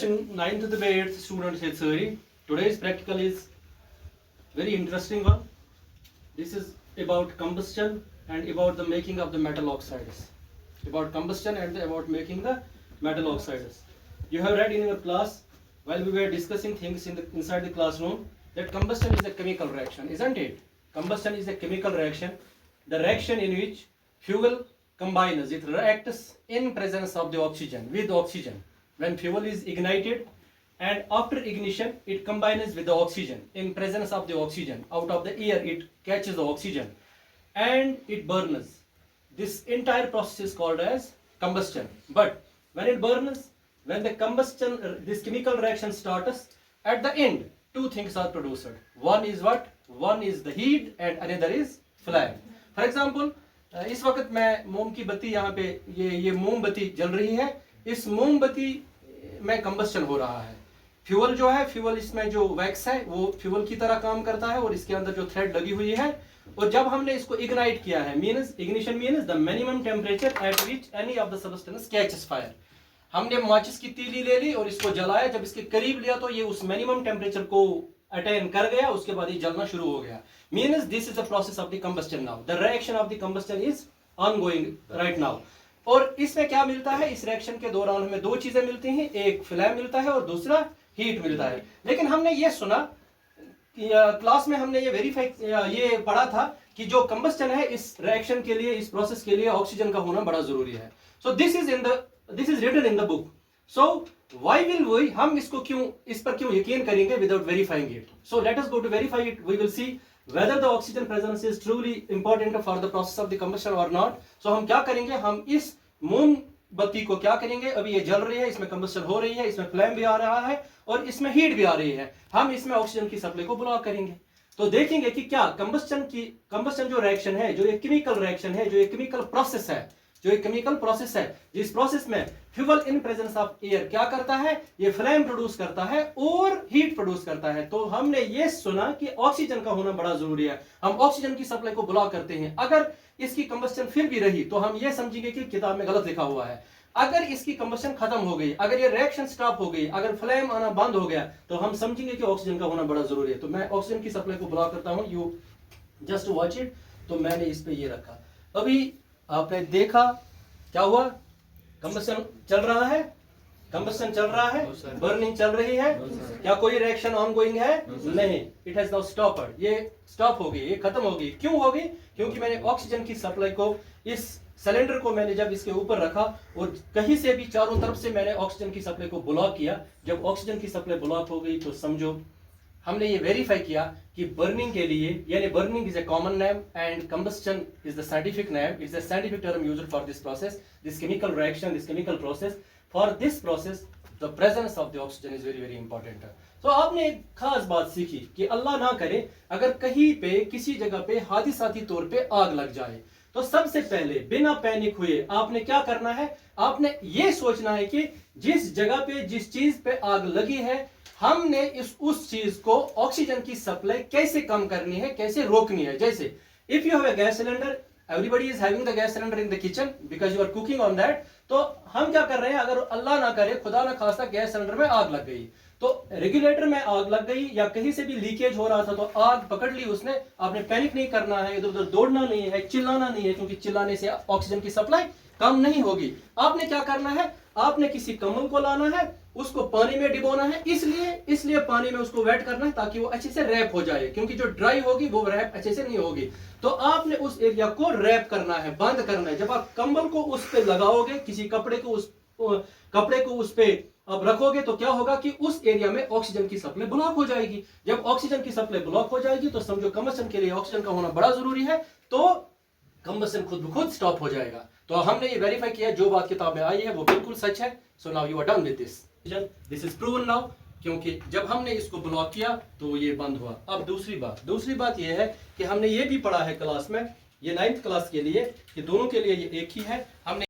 Session 9th to the 8th students is theory. Today's practical is very interesting one. This is about combustion and about the making of the metal oxides. About combustion and about making the metal oxides. You have read in your class while we were discussing things inside the classroom that combustion is a chemical reaction, isn't it? Combustion is a chemical reaction. The reaction in which fuel combines, it reacts in presence of the oxygen, with oxygen. When fuel is ignited and after ignition it combines with the oxygen in presence of the oxygen. Out of the air it catches the oxygen and it burns. This entire process is called as combustion. But when it burns, when the combustion, this chemical reaction starts, at the end two things are produced. One is what? One is the heat and another is flame. For example, इस वक्त मैं मोम की बत्ती यहाँ पे ये मोमबत्ती जल रही है. इस मोमबत्ती में कंबस्शन हो रहा है. फ्यूल जो है, फ्यूल इसमें जो वैक्स है वो फ्यूल की तरह काम करता है और इसके अंदर जो थ्रेड लगी हुई है, और जब हमने इसको इग्नाइट किया है, means ignition means the minimum temperature at which any of the substance catches fire. हमने माचिस की तीली ले ली और इसको जलाया. जब इसके करीब लिया तो ये उस मिनिमम टेम्परेचर को अटेन कर गया, उसके बाद ये जलना शुरू हो गया. Means this is the process of the combustion now. The reaction of the combustion is ongoing right now. और इसमें क्या मिलता है? इस रिएक्शन के दौरान हमें दो चीजें मिलती हैं, एक फ्लेम मिलता है और दूसरा हीट मिलता है. लेकिन हमने ये सुना क्लास में, हमने ये वेरीफाई ये पढ़ा था कि जो कंबस्शन है इस रिएक्शन के लिए, इस प्रोसेस के लिए ऑक्सीजन का होना बड़ा जरूरी है. So this is written in the book. So why will we, हम इसको क्यों, इस पर क्यों यकीन करेंगे without verifying it? So let us go to verify it. We will see whether the oxygen presence is truly important for the process of the combustion or not. So हम क्या करेंगे, हम इस मोमबत्ती को क्या करेंगे, अभी ये जल रही है, इसमें कंबस्शन हो रही है, इसमें फ्लेम भी आ रहा है और इसमें हीट भी आ रही है. हम इसमें ऑक्सीजन की सप्लाई को ब्लॉक करेंगे तो देखेंगे कि क्या कंबस्शन जो रिएक्शन है, जो एक केमिकल रिएक्शन है, जो एक केमिकल प्रोसेस है, जो एक केमिकल प्रोसेस है, जिस प्रोसेस में fuel in presence of air क्या करता है, ये फ्लेम प्रोड्यूस करता है और हीट प्रोड्यूस करता है. तो हमने ये सुना कि ऑक्सीजन का होना बड़ा जरूरी है. हम ऑक्सीजन की सप्लाई को ब्लॉक करते हैं. अगर इसकी कंबस्शन फिर भी रही तो हम ये समझेंगे कि किताब में गलत लिखा हुआ है. अगर इसकी कंबस्शन खत्म हो गई, अगर ये रिएक्शन स्टॉप हो गई, अगर फ्लेम आना बंद हो गया, तो हम समझेंगे कि ऑक्सीजन का होना बड़ा जरूरी है. तो मैं ऑक्सीजन की सप्लाई को ब्लॉक करता हूं. You just watch it. तो मैंने इस पे ये रखा. अभी आपने देखा क्या हुआ, कंबस्शन चल रहा है, कंबस्शन चल रहा है, बर्निंग चल रही है. क्या कोई रिएक्शन ऑनगोइंग है? नहीं. It has now stopped. ये स्टॉप हो गई, ये खत्म हो गई. क्यों हो गई? क्योंकि मैंने ऑक्सीजन की सप्लाई को, इस सिलेंडर को मैंने जब इसके ऊपर रखा और कहीं से भी चारों तरफ से मैंने ऑक्सीजन की सप्लाई को ब्लॉक किया. जब ऑक्सीजन की सप्लाई ब्लॉक हो गई तो समझो हमने ये वेरीफाई किया कि बर्निंग के लिए, यानी burning is a common name and combustion is the scientific name, is the scientific term used for this process, this chemical reaction, this chemical process. For this process the presence of the oxygen is very very important. तो आपने एक खास बात सीखी कि अल्लाह ना करे अगर कहीं पे किसी जगह पे हादिसाती तौर पे आग लग जाए, तो सबसे पहले बिना पैनिक हुए आपने क्या करना है, आपने ये सोचना है कि जिस जगह पे, जिस चीज पे आग लगी है, हमने उस चीज को ऑक्सीजन की सप्लाई कैसे कम करनी है, कैसे रोकनी है. जैसे if you have a gas cylinder, everybody is having the gas cylinder in the kitchen because you are cooking on that. तो हम क्या कर रहे हैं, अगर अल्लाह ना करे, खुदा ना खास्ता, गैस सिलेंडर में आग लग गई, तो रेगुलेटर में आग लग गई या कहीं से भी लीकेज हो रहा था तो आग पकड़ ली उसने. आपने पैनिक नहीं करना है, इधर उधर दौड़ना नहीं है, चिल्लाना नहीं है, क्योंकि चिल्लाने से ऑक्सीजन की सप्लाई कम नहीं होगी. आपने क्या करना है, आपने किसी कंबल को लाना है, उसको पानी में डिबोना है, इसलिए पानी में उसको वेट करना है ताकि वो अच्छे से रैप हो जाए, क्योंकि जो ड्राई होगी वो रैप अच्छे से नहीं होगी. तो आपने उस एरिया को रैप करना है, बंद करना है. जब आप कंबल को उस पे लगाओगे, किसी कपड़े को उस पे अब रखोगे, तो क्या होगा कि उस एरिया में ऑक्सीजन की सप्लाई ब्लॉक हो जाएगी. जब ऑक्सीजन की सप्लाई ब्लॉक हो जाएगी तो समझो कंबस्शन के लिए ऑक्सीजन का होना बड़ा जरूरी है, तो कंबस्शन खुद ब खुद स्टॉप हो जाएगा. तो हमने ये वेरीफाई किया, जो बात किताब में आई है वो बिल्कुल सच है. So now you are done with this is proven now, क्योंकि जब हमने इसको ब्लॉक किया तो ये बंद हुआ. अब दूसरी बात ये है कि हमने ये भी पढ़ा है क्लास में, ये 9th क्लास के लिए, कि दोनों के लिए ये एक ही है. हमने